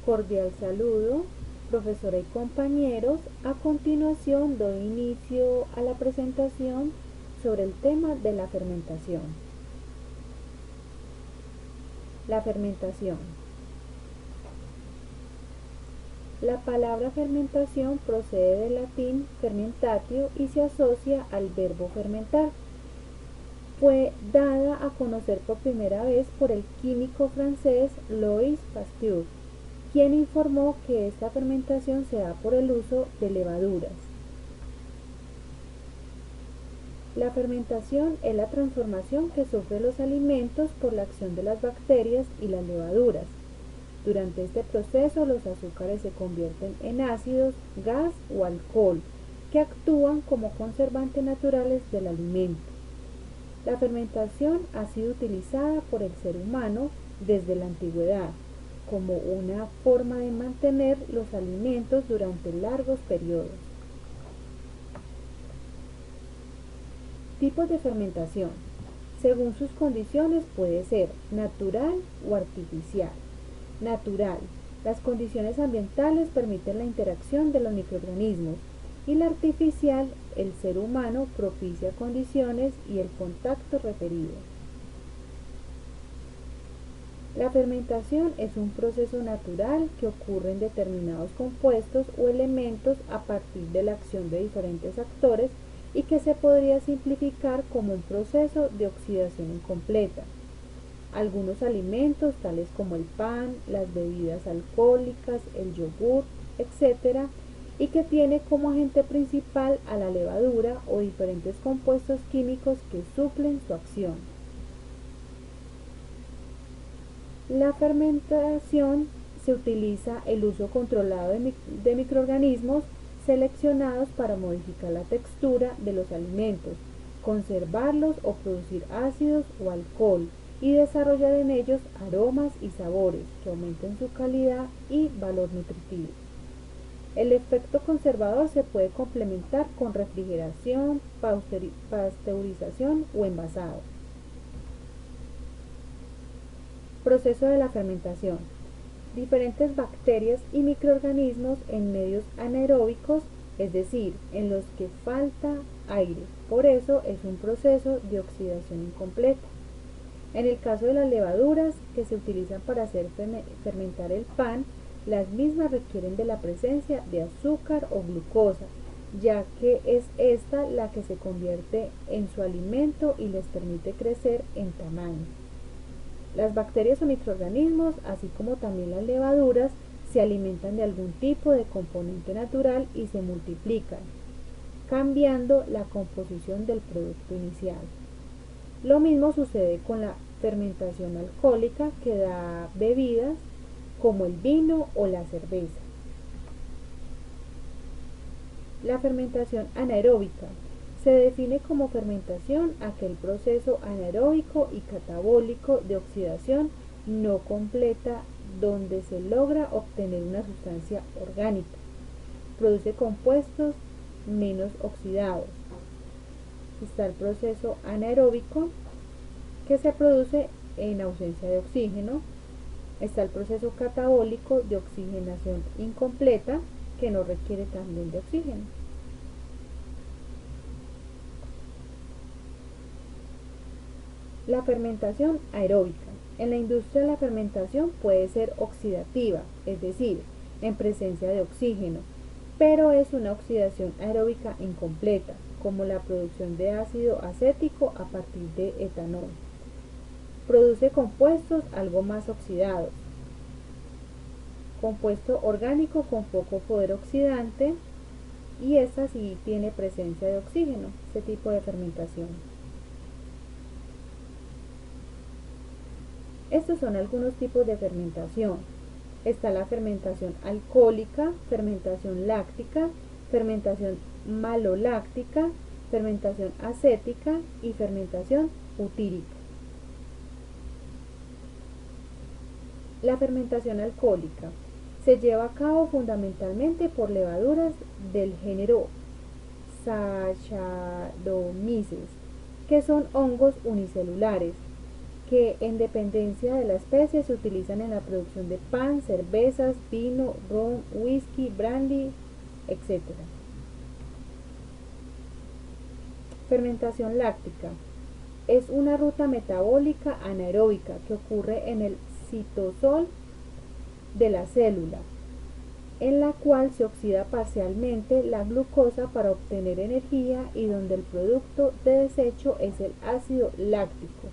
Cordial saludo, profesora y compañeros. A continuación doy inicio a la presentación sobre el tema de la fermentación. La fermentación. La palabra fermentación procede del latín fermentatio y se asocia al verbo fermentar. Fue dada a conocer por primera vez por el químico francés Louis Pasteur, quien informó que esta fermentación se da por el uso de levaduras. La fermentación es la transformación que sufren los alimentos por la acción de las bacterias y las levaduras. Durante este proceso los azúcares se convierten en ácidos, gas o alcohol, que actúan como conservantes naturales del alimento. La fermentación ha sido utilizada por el ser humano desde la antigüedad como una forma de mantener los alimentos durante largos periodos. Tipos de fermentación. Según sus condiciones puede ser natural o artificial. Natural. Las condiciones ambientales permiten la interacción de los microorganismos, y la artificial, el ser humano propicia condiciones y el contacto referido. La fermentación es un proceso natural que ocurre en determinados compuestos o elementos a partir de la acción de diferentes actores y que se podría simplificar como un proceso de oxidación incompleta. Algunos alimentos, tales como el pan, las bebidas alcohólicas, el yogur, etc., y que tiene como agente principal a la levadura o diferentes compuestos químicos que suplen su acción. La fermentación se utiliza el uso controlado de microorganismos seleccionados para modificar la textura de los alimentos, conservarlos o producir ácidos o alcohol, y desarrollar en ellos aromas y sabores que aumenten su calidad y valor nutritivo. El efecto conservador se puede complementar con refrigeración, pasteurización o envasado. Proceso de la fermentación. Diferentes bacterias y microorganismos en medios anaeróbicos, es decir, en los que falta aire. Por eso es un proceso de oxidación incompleta. En el caso de las levaduras que se utilizan para hacer fermentar el pan, las mismas requieren de la presencia de azúcar o glucosa, ya que es esta la que se convierte en su alimento y les permite crecer en tamaño. Las bacterias o microorganismos, así como también las levaduras, se alimentan de algún tipo de componente natural y se multiplican, cambiando la composición del producto inicial. Lo mismo sucede con la fermentación alcohólica, que da bebidas como el vino o la cerveza. La fermentación anaeróbica se define como fermentación aquel proceso anaeróbico y catabólico de oxidación no completa donde se logra obtener una sustancia orgánica. Produce compuestos menos oxidados. Está el proceso anaeróbico, que se produce en ausencia de oxígeno. Está el proceso catabólico de oxigenación incompleta, que no requiere también de oxígeno. La fermentación aeróbica. En la industria la fermentación puede ser oxidativa, es decir, en presencia de oxígeno, pero es una oxidación aeróbica incompleta, como la producción de ácido acético a partir de etanol. Produce compuestos algo más oxidados. Compuesto orgánico con poco poder oxidante, y esta sí tiene presencia de oxígeno, este tipo de fermentación. Estos son algunos tipos de fermentación. Está la fermentación alcohólica, fermentación láctica, fermentación maloláctica, fermentación acética y fermentación butírica. La fermentación alcohólica se lleva a cabo fundamentalmente por levaduras del género Saccharomyces, que son hongos unicelulares, que en dependencia de la especie se utilizan en la producción de pan, cervezas, vino, ron, whisky, brandy, etc. Fermentación láctica. Es una ruta metabólica anaeróbica que ocurre en el citosol de la célula, en la cual se oxida parcialmente la glucosa para obtener energía y donde el producto de desecho es el ácido láctico.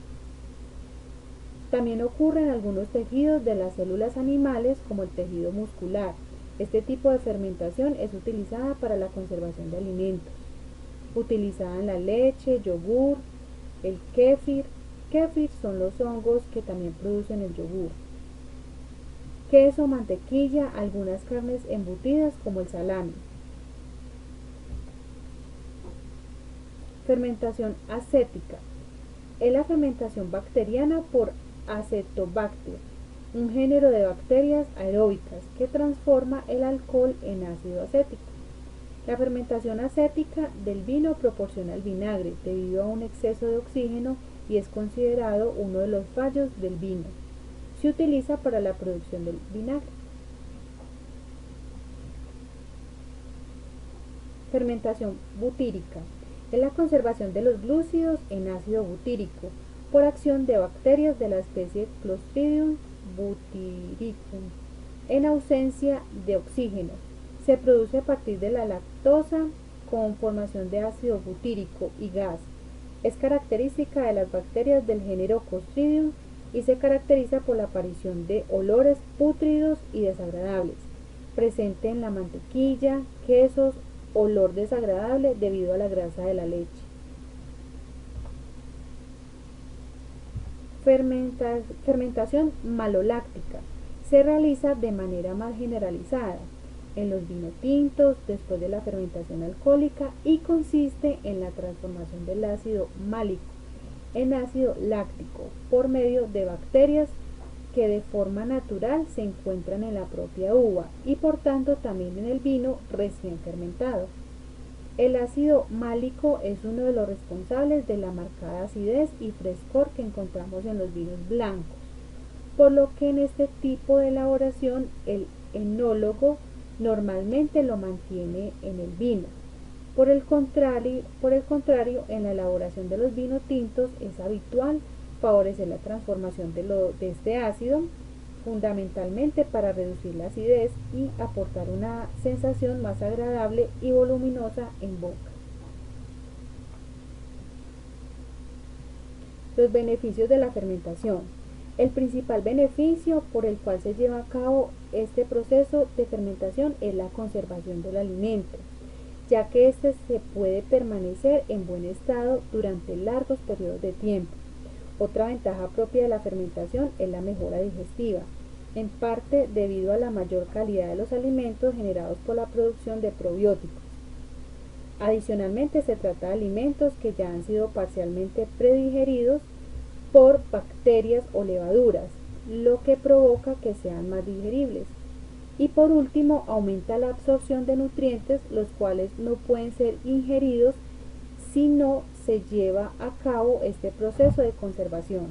También ocurre en algunos tejidos de las células animales como el tejido muscular. Este tipo de fermentación es utilizada para la conservación de alimentos, utilizada en la leche, yogur, el kéfir. Kéfir son los hongos que también producen el yogur. Queso, mantequilla, algunas carnes embutidas como el salami. Fermentación acética. Es la fermentación bacteriana por Acetobacter, un género de bacterias aeróbicas que transforma el alcohol en ácido acético. La fermentación acética del vino proporciona el vinagre debido a un exceso de oxígeno y es considerado uno de los fallos del vino. Se utiliza para la producción del vinagre. Fermentación butírica. Es la conservación de los glúcidos en ácido butírico por acción de bacterias de la especie Clostridium butyricum en ausencia de oxígeno. Se produce a partir de la lactosa con formación de ácido butírico y gas. Es característica de las bacterias del género Clostridium y se caracteriza por la aparición de olores pútridos y desagradables, presente en la mantequilla, quesos, olor desagradable debido a la grasa de la leche. Fermentación maloláctica. Se realiza de manera más generalizada en los vinos tintos después de la fermentación alcohólica y consiste en la transformación del ácido málico en ácido láctico por medio de bacterias que de forma natural se encuentran en la propia uva y por tanto también en el vino recién fermentado. El ácido málico es uno de los responsables de la marcada acidez y frescor que encontramos en los vinos blancos, por lo que en este tipo de elaboración el enólogo normalmente lo mantiene en el vino. Por el contrario, en la elaboración de los vinos tintos es habitual favorecer la transformación de este ácido, fundamentalmente para reducir la acidez y aportar una sensación más agradable y voluminosa en boca. Los beneficios de la fermentación. El principal beneficio por el cual se lleva a cabo este proceso de fermentación es la conservación del alimento, ya que éste se puede permanecer en buen estado durante largos periodos de tiempo. Otra ventaja propia de la fermentación es la mejora digestiva, en parte debido a la mayor calidad de los alimentos generados por la producción de probióticos. Adicionalmente, se trata de alimentos que ya han sido parcialmente predigeridos por bacterias o levaduras, lo que provoca que sean más digeribles. Y por último, aumenta la absorción de nutrientes, los cuales no pueden ser ingeridos si no se lleva a cabo este proceso de conservación.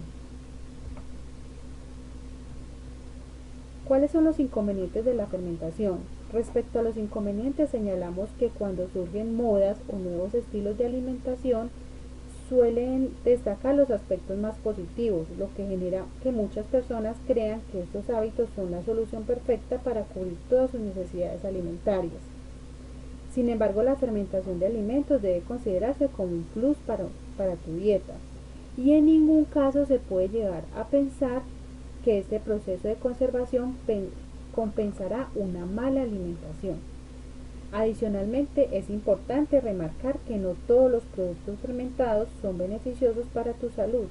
¿Cuáles son los inconvenientes de la fermentación? Respecto a los inconvenientes, señalamos que cuando surgen modas o nuevos estilos de alimentación, suelen destacar los aspectos más positivos, lo que genera que muchas personas crean que estos hábitos son la solución perfecta para cubrir todas sus necesidades alimentarias. Sin embargo, la fermentación de alimentos debe considerarse como un plus para tu dieta y en ningún caso se puede llegar a pensar que este proceso de conservación compensará una mala alimentación. Adicionalmente, es importante remarcar que no todos los productos fermentados son beneficiosos para tu salud,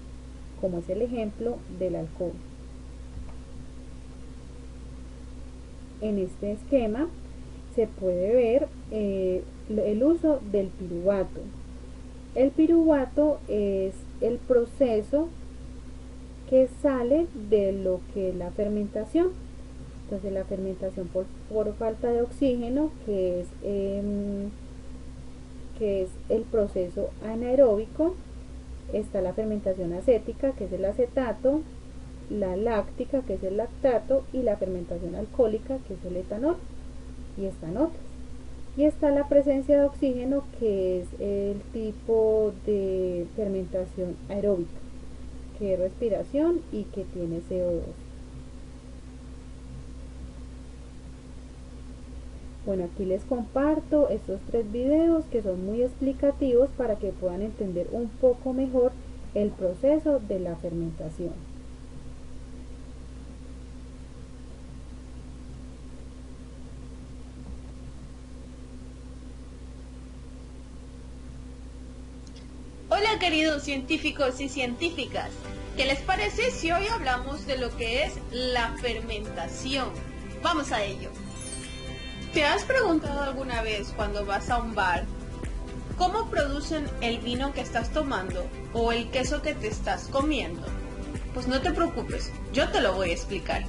como es el ejemplo del alcohol. En este esquema se puede ver el uso del piruvato. El piruvato es el proceso que sale de lo que es la fermentación. Entonces la fermentación por falta de oxígeno, que es el proceso anaeróbico, Está la fermentación acética, que es el acetato, la láctica, que es el lactato, y la fermentación alcohólica, que es el etanol, y están otras. Y está la presencia de oxígeno, que es el tipo de fermentación aeróbica, que es respiración y que tiene CO2. Bueno, aquí les comparto estos 3 videos que son muy explicativos para que puedan entender un poco mejor el proceso de la fermentación. Hola queridos científicos y científicas, ¿qué les parece si hoy hablamos de lo que es la fermentación? Vamos a ello. ¿Te has preguntado alguna vez cuando vas a un bar cómo producen el vino que estás tomando o el queso que te estás comiendo? Pues no te preocupes, yo te lo voy a explicar.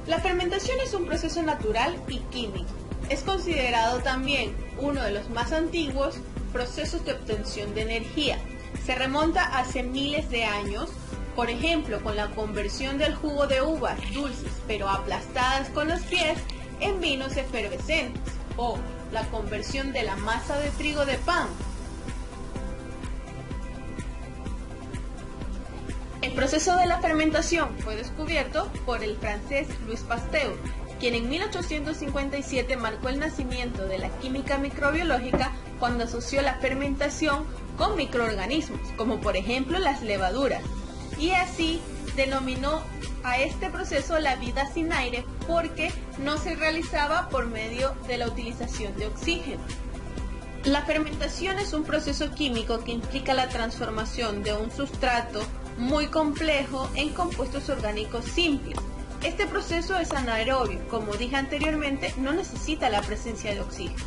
La fermentación es un proceso natural y químico. Es considerado también uno de los más antiguos procesos de obtención de energía. Se remonta hace miles de años, por ejemplo, con la conversión del jugo de uvas dulces pero aplastadas con los pies en vinos efervescentes, o la conversión de la masa de trigo de pan. El proceso de la fermentación fue descubierto por el francés Louis Pasteur, quien en 1857 marcó el nacimiento de la química microbiológica cuando asoció la fermentación con microorganismos, como por ejemplo las levaduras, y así denominó a este proceso la vida sin aire porque no se realizaba por medio de la utilización de oxígeno. La fermentación es un proceso químico que implica la transformación de un sustrato muy complejo en compuestos orgánicos simples. Este proceso es anaerobio, como dije anteriormente, no necesita la presencia de oxígeno.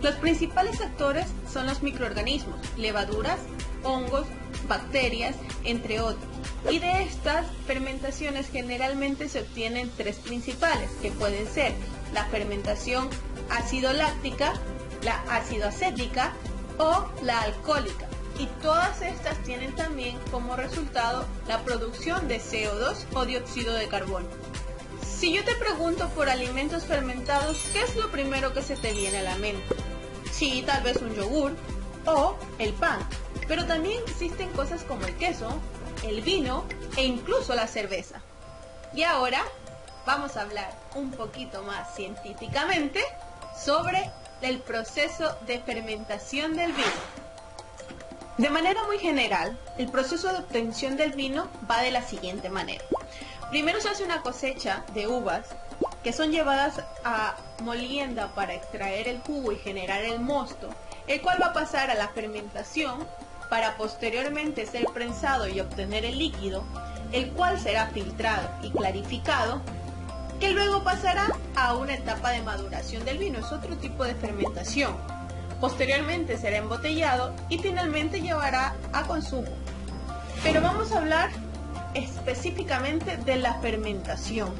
Los principales actores son los microorganismos, levaduras, hongos, bacterias, entre otros. Y de estas fermentaciones generalmente se obtienen 3 principales, que pueden ser la fermentación ácido-láctica, la ácido-acética o la alcohólica. Y todas estas tienen también como resultado la producción de CO2 o dióxido de carbono. Si yo te pregunto por alimentos fermentados, ¿qué es lo primero que se te viene a la mente? Sí, tal vez un yogur o el pan, pero también existen cosas como el queso, el vino e incluso la cerveza. Y ahora vamos a hablar un poquito más científicamente sobre el proceso de fermentación del vino. De manera muy general, el proceso de obtención del vino va de la siguiente manera. Primero se hace una cosecha de uvas que son llevadas a molienda para extraer el jugo y generar el mosto, el cual va a pasar a la fermentación para posteriormente ser prensado y obtener el líquido, el cual será filtrado y clarificado, que luego pasará a una etapa de maduración del vino. Es otro tipo de fermentación. Posteriormente será embotellado y finalmente llevará a consumo. Pero vamos a hablar específicamente de la fermentación.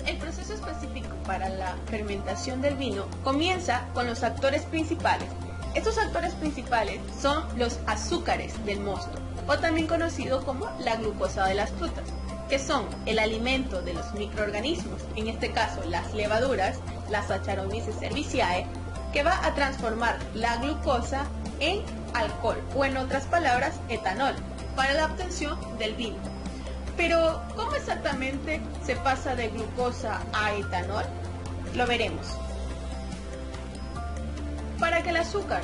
El proceso específico para la fermentación del vino comienza con los actores principales. Estos actores principales son los azúcares del mosto, o también conocido como la glucosa de las frutas, que son el alimento de los microorganismos, en este caso las levaduras, las Saccharomyces cerevisiae, que va a transformar la glucosa en alcohol, o en otras palabras, etanol, para la obtención del vino. Pero, ¿cómo exactamente se pasa de glucosa a etanol? Lo veremos. Para que el azúcar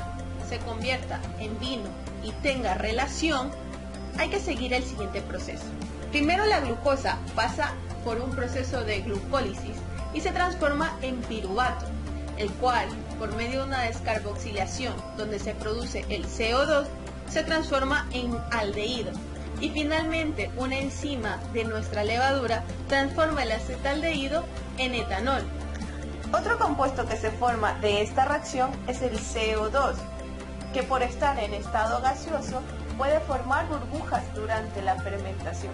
se convierta en vino y tenga relación, hay que seguir el siguiente proceso. Primero, la glucosa pasa por un proceso de glucólisis y se transforma en piruvato, el cual, por medio de una descarboxilación donde se produce el CO2, se transforma en aldehído. Y finalmente, una enzima de nuestra levadura transforma el acetaldehído en etanol. Otro compuesto que se forma de esta reacción es el CO2, que por estar en estado gaseoso puede formar burbujas durante la fermentación.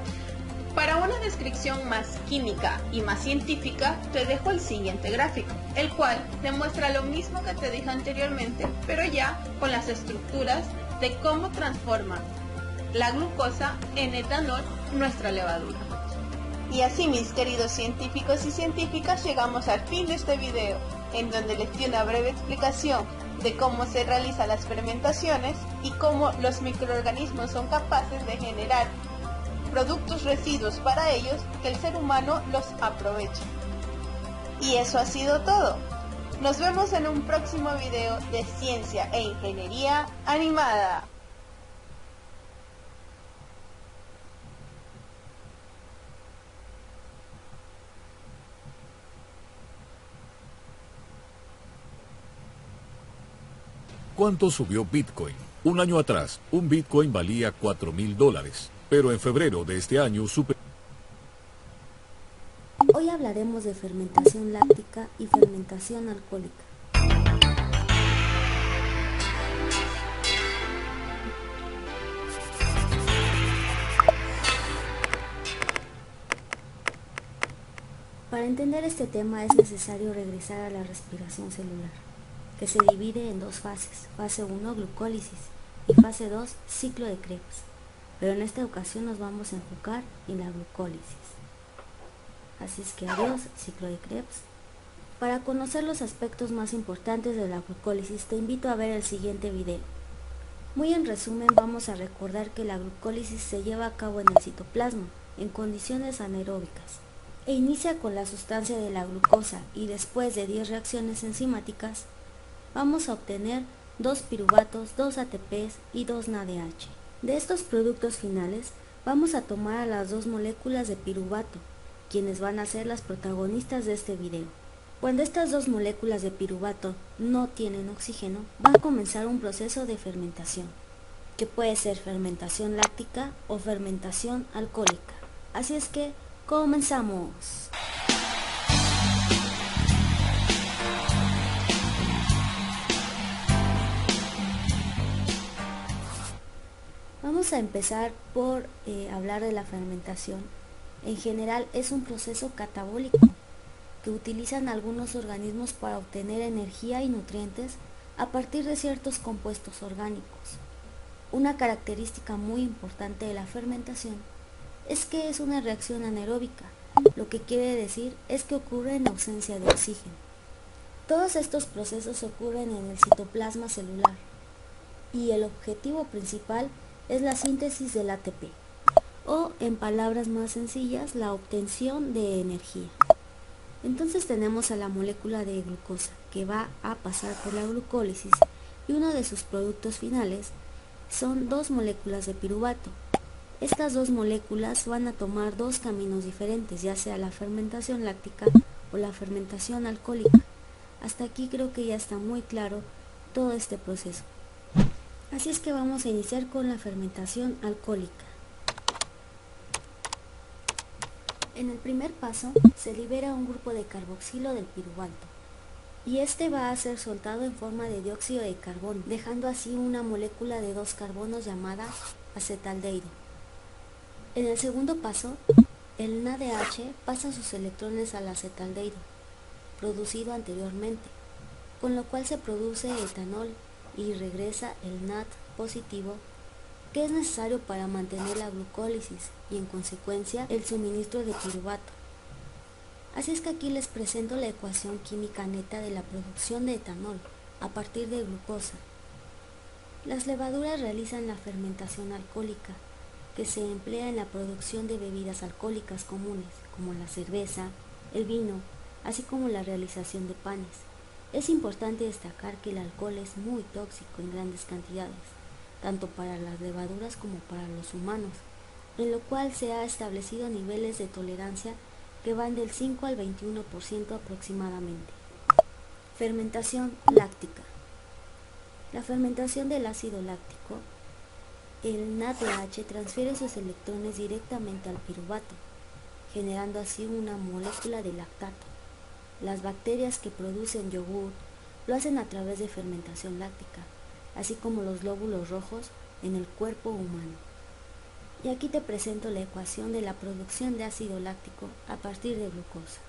Para una descripción más química y más científica, te dejo el siguiente gráfico, el cual demuestra lo mismo que te dije anteriormente, pero ya con las estructuras de cómo transforma la glucosa en etanol nuestra levadura. Y así, mis queridos científicos y científicas, llegamos al fin de este video, en donde les di una breve explicación de cómo se realizan las fermentaciones y cómo los microorganismos son capaces de generar productos residuos para ellos que el ser humano los aprovecha. Y eso ha sido todo. Nos vemos en un próximo video de ciencia e ingeniería animada. ¿Cuánto subió Bitcoin? Un año atrás, un Bitcoin valía $4,000, pero en febrero de este año Hoy hablaremos de fermentación láctica y fermentación alcohólica. Para entender este tema es necesario regresar a la respiración celular, que se divide en dos fases, fase 1 glucólisis y fase 2 ciclo de Krebs, pero en esta ocasión nos vamos a enfocar en la glucólisis. Así es que adiós, ciclo de Krebs. Para conocer los aspectos más importantes de la glucólisis te invito a ver el siguiente video. Muy en resumen vamos a recordar que la glucólisis se lleva a cabo en el citoplasma, en condiciones anaeróbicas, e inicia con la sustancia de la glucosa y después de 10 reacciones enzimáticas, vamos a obtener 2 piruvatos, 2 ATPs y 2 NADH. De estos productos finales, vamos a tomar a las 2 moléculas de piruvato, quienes van a ser las protagonistas de este video. Cuando estas 2 moléculas de piruvato no tienen oxígeno, va a comenzar un proceso de fermentación, que puede ser fermentación láctica o fermentación alcohólica. Así es que, comenzamos. Vamos a empezar por hablar de la fermentación. En general es un proceso catabólico que utilizan algunos organismos para obtener energía y nutrientes a partir de ciertos compuestos orgánicos. Una característica muy importante de la fermentación es que es una reacción anaeróbica, lo que quiere decir es que ocurre en ausencia de oxígeno. Todos estos procesos ocurren en el citoplasma celular y el objetivo principal es la síntesis del ATP, o en palabras más sencillas, la obtención de energía. Entonces tenemos a la molécula de glucosa que va a pasar por la glucólisis y uno de sus productos finales son 2 moléculas de piruvato. Estas 2 moléculas van a tomar 2 caminos diferentes, ya sea la fermentación láctica o la fermentación alcohólica. Hasta aquí creo que ya está muy claro todo este proceso. Así es que vamos a iniciar con la fermentación alcohólica. En el primer paso se libera un grupo de carboxilo del piruvato y este va a ser soltado en forma de dióxido de carbono, dejando así una molécula de 2 carbonos llamada acetaldehído. En el segundo paso, el NADH pasa sus electrones al acetaldehído, producido anteriormente, con lo cual se produce etanol y regresa el NAD positivo, que es necesario para mantener la glucólisis y en consecuencia el suministro de piruvato. Así es que aquí les presento la ecuación química neta de la producción de etanol a partir de glucosa. Las levaduras realizan la fermentación alcohólica, que se emplea en la producción de bebidas alcohólicas comunes, como la cerveza, el vino, así como la realización de panes. Es importante destacar que el alcohol es muy tóxico en grandes cantidades, tanto para las levaduras como para los humanos, en lo cual se ha establecido niveles de tolerancia que van del 5 al 21% aproximadamente. Fermentación láctica. La fermentación del ácido láctico, el NADH transfiere sus electrones directamente al piruvato, generando así una molécula de lactato. Las bacterias que producen yogur lo hacen a través de fermentación láctica, así como los glóbulos rojos en el cuerpo humano. Y aquí te presento la ecuación de la producción de ácido láctico a partir de glucosa.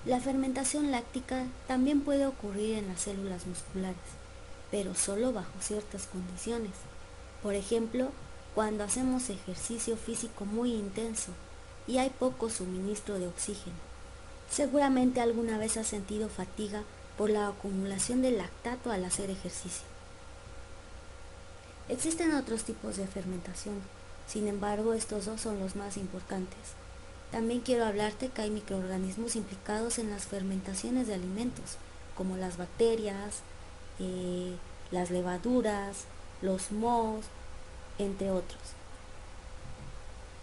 La fermentación láctica también puede ocurrir en las células musculares, pero solo bajo ciertas condiciones. Por ejemplo, cuando hacemos ejercicio físico muy intenso y hay poco suministro de oxígeno. Seguramente alguna vez has sentido fatiga por la acumulación de lactato al hacer ejercicio. Existen otros tipos de fermentación, sin embargo estos dos son los más importantes. También quiero hablarte que hay microorganismos implicados en las fermentaciones de alimentos, como las bacterias, las levaduras, los mohos, entre otros.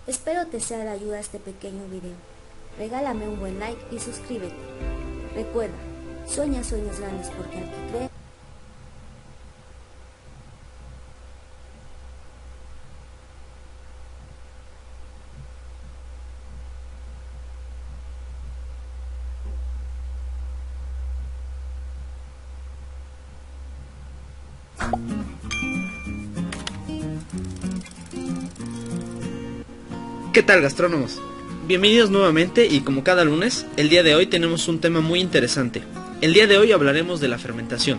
Espero te sea de ayuda este pequeño video. Regálame un buen like y suscríbete. Recuerda, sueña sueños grandes porque al que cree. ¿Qué tal, gastrónomos? Bienvenidos nuevamente y como cada lunes, el día de hoy tenemos un tema muy interesante. El día de hoy hablaremos de la fermentación,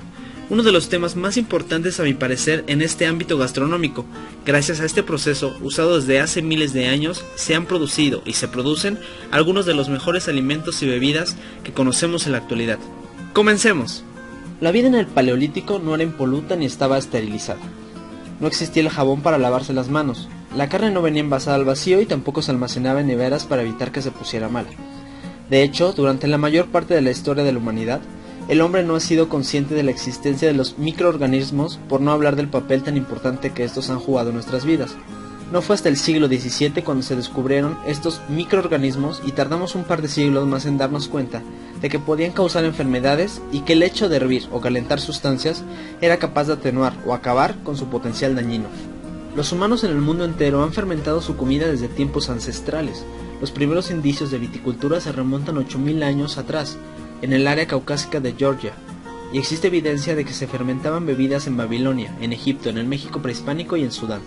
uno de los temas más importantes a mi parecer en este ámbito gastronómico. Gracias a este proceso, usado desde hace miles de años, se han producido y se producen algunos de los mejores alimentos y bebidas que conocemos en la actualidad. ¡Comencemos! La vida en el Paleolítico no era impoluta ni estaba esterilizada. No existía el jabón para lavarse las manos. La carne no venía envasada al vacío y tampoco se almacenaba en neveras para evitar que se pusiera mala. De hecho, durante la mayor parte de la historia de la humanidad, el hombre no ha sido consciente de la existencia de los microorganismos, por no hablar del papel tan importante que estos han jugado en nuestras vidas. No fue hasta el siglo XVII cuando se descubrieron estos microorganismos y tardamos un par de siglos más en darnos cuenta de que podían causar enfermedades y que el hecho de hervir o calentar sustancias era capaz de atenuar o acabar con su potencial dañino. Los humanos en el mundo entero han fermentado su comida desde tiempos ancestrales. Los primeros indicios de viticultura se remontan 8000 años atrás, en el área caucásica de Georgia, y existe evidencia de que se fermentaban bebidas en Babilonia, en Egipto, en el México prehispánico y en Sudán.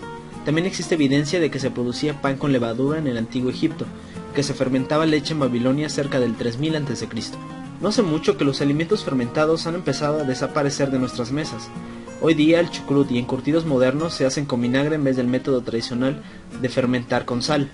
También existe evidencia de que se producía pan con levadura en el antiguo Egipto, que se fermentaba leche en Babilonia cerca del 3000 a.C. No hace mucho que los alimentos fermentados han empezado a desaparecer de nuestras mesas. Hoy día el chucrut y encurtidos modernos se hacen con vinagre en vez del método tradicional de fermentar con sal.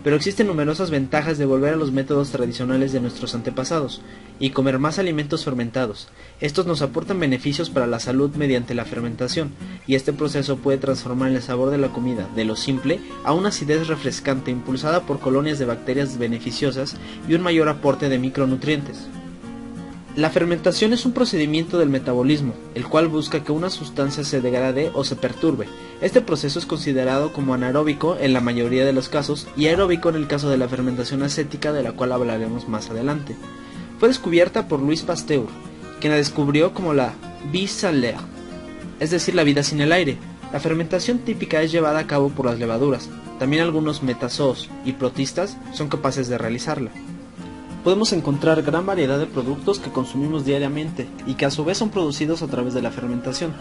Pero existen numerosas ventajas de volver a los métodos tradicionales de nuestros antepasados y comer más alimentos fermentados. Estos nos aportan beneficios para la salud mediante la fermentación, y este proceso puede transformar el sabor de la comida de lo simple a una acidez refrescante impulsada por colonias de bacterias beneficiosas y un mayor aporte de micronutrientes. La fermentación es un procedimiento del metabolismo, el cual busca que una sustancia se degrade o se perturbe. Este proceso es considerado como anaeróbico en la mayoría de los casos y aeróbico en el caso de la fermentación acética, de la cual hablaremos más adelante. Fue descubierta por Louis Pasteur, quien la descubrió como la vie sans l'air, es decir, la vida sin el aire. La fermentación típica es llevada a cabo por las levaduras. También algunos metazoos y protistas son capaces de realizarla. Podemos encontrar gran variedad de productos que consumimos diariamente y que a su vez son producidos a través de la fermentación.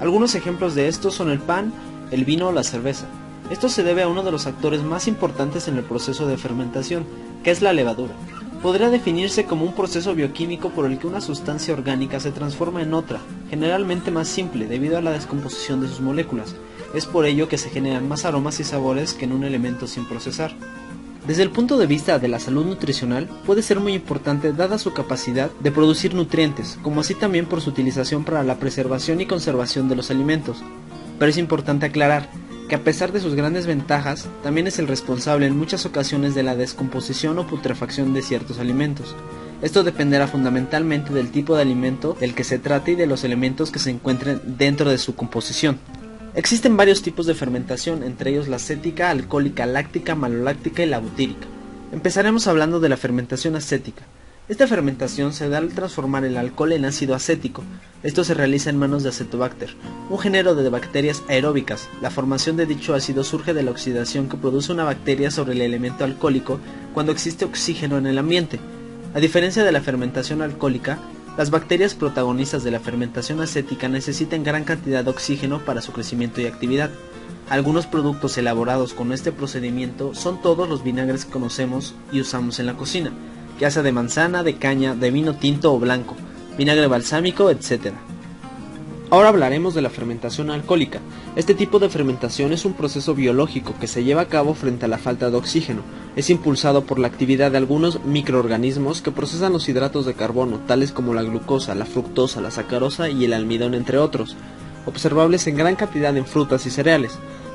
Algunos ejemplos de estos son el pan, el vino o la cerveza. Esto se debe a uno de los actores más importantes en el proceso de fermentación, que es la levadura. Podría definirse como un proceso bioquímico por el que una sustancia orgánica se transforma en otra, generalmente más simple debido a la descomposición de sus moléculas. Es por ello que se generan más aromas y sabores que en un elemento sin procesar. Desde el punto de vista de la salud nutricional, puede ser muy importante dada su capacidad de producir nutrientes, como así también por su utilización para la preservación y conservación de los alimentos. Pero es importante aclarar que a pesar de sus grandes ventajas, también es el responsable en muchas ocasiones de la descomposición o putrefacción de ciertos alimentos. Esto dependerá fundamentalmente del tipo de alimento del que se trate y de los elementos que se encuentren dentro de su composición. Existen varios tipos de fermentación, entre ellos la acética, alcohólica, láctica, maloláctica y la butírica. Empezaremos hablando de la fermentación acética. Esta fermentación se da al transformar el alcohol en ácido acético. Esto se realiza en manos de Acetobacter, un género de bacterias aeróbicas. La formación de dicho ácido surge de la oxidación que produce una bacteria sobre el elemento alcohólico cuando existe oxígeno en el ambiente. A diferencia de la fermentación alcohólica, las bacterias protagonistas de la fermentación acética necesitan gran cantidad de oxígeno para su crecimiento y actividad. Algunos productos elaborados con este procedimiento son todos los vinagres que conocemos y usamos en la cocina, ya sea de manzana, de caña, de vino tinto o blanco, vinagre balsámico, etc. Ahora hablaremos de la fermentación alcohólica. Este tipo de fermentación es un proceso biológico que se lleva a cabo frente a la falta de oxígeno. Es impulsado por la actividad de algunos microorganismos que procesan los hidratos de carbono, tales como la glucosa, la fructosa, la sacarosa y el almidón, entre otros, observables en gran cantidad en frutas y cereales.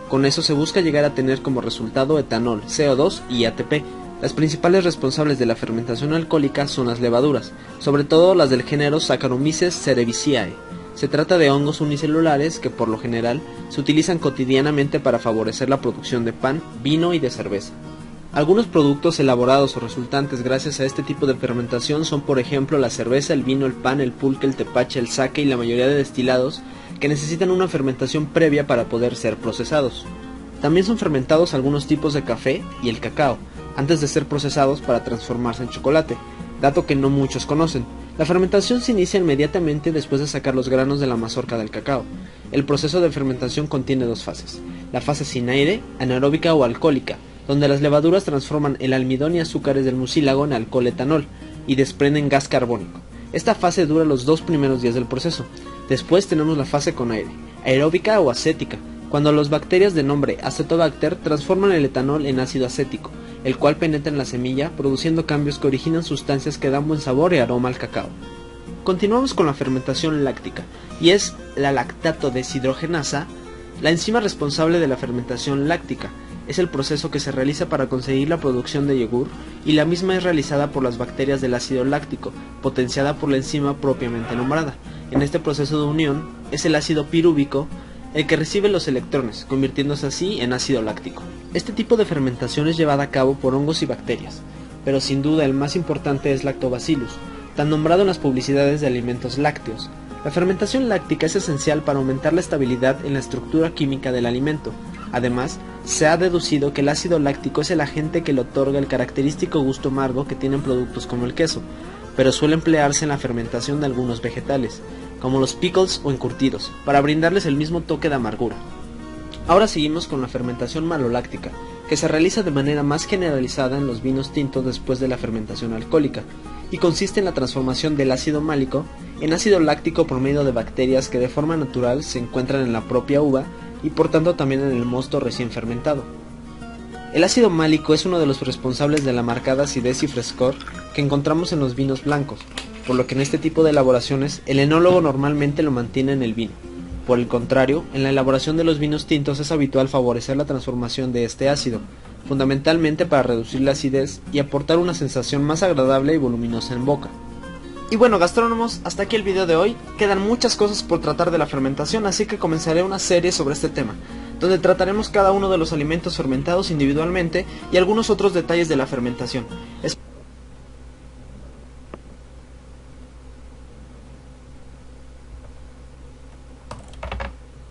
Con eso se busca llegar a tener como resultado etanol, CO2 y ATP. Las principales responsables de la fermentación alcohólica son las levaduras, sobre todo las del género Saccharomyces cerevisiae. Se trata de hongos unicelulares que por lo general se utilizan cotidianamente para favorecer la producción de pan, vino y de cerveza. Algunos productos elaborados o resultantes gracias a este tipo de fermentación son por ejemplo la cerveza, el vino, el pan, el pulque, el tepache, el sake y la mayoría de destilados que necesitan una fermentación previa para poder ser procesados. También son fermentados algunos tipos de café y el cacao, antes de ser procesados para transformarse en chocolate, dato que no muchos conocen. La fermentación se inicia inmediatamente después de sacar los granos de la mazorca del cacao. El proceso de fermentación contiene dos fases: la fase sin aire, anaeróbica o alcohólica, donde las levaduras transforman el almidón y azúcares del mucílago en alcohol etanol y desprenden gas carbónico. Esta fase dura los 2 primeros días del proceso. Después tenemos la fase con aire, aeróbica o acética, cuando las bacterias de nombre Acetobacter transforman el etanol en ácido acético, el cual penetra en la semilla, produciendo cambios que originan sustancias que dan buen sabor y aroma al cacao. Continuamos con la fermentación láctica, y es la lactato deshidrogenasa, la enzima responsable de la fermentación láctica. Es el proceso que se realiza para conseguir la producción de yogur, y la misma es realizada por las bacterias del ácido láctico, potenciada por la enzima propiamente nombrada. En este proceso de unión, es el ácido pirúvico el que recibe los electrones, convirtiéndose así en ácido láctico. Este tipo de fermentación es llevada a cabo por hongos y bacterias, pero sin duda el más importante es Lactobacillus, tan nombrado en las publicidades de alimentos lácteos. La fermentación láctica es esencial para aumentar la estabilidad en la estructura química del alimento. Además, se ha deducido que el ácido láctico es el agente que le otorga el característico gusto amargo que tienen productos como el queso, pero suele emplearse en la fermentación de algunos vegetales, como los pickles o encurtidos, para brindarles el mismo toque de amargura. Ahora seguimos con la fermentación maloláctica, que se realiza de manera más generalizada en los vinos tintos después de la fermentación alcohólica, y consiste en la transformación del ácido málico en ácido láctico por medio de bacterias que de forma natural se encuentran en la propia uva y por tanto también en el mosto recién fermentado. El ácido málico es uno de los responsables de la marcada acidez y frescor que encontramos en los vinos blancos, por lo que en este tipo de elaboraciones el enólogo normalmente lo mantiene en el vino. Por el contrario, en la elaboración de los vinos tintos es habitual favorecer la transformación de este ácido, fundamentalmente para reducir la acidez y aportar una sensación más agradable y voluminosa en boca. Y bueno, gastrónomos, hasta aquí el video de hoy. Quedan muchas cosas por tratar de la fermentación, así que comenzaré una serie sobre este tema, donde trataremos cada uno de los alimentos fermentados individualmente y algunos otros detalles de la fermentación.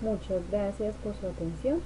Muchas gracias por su atención.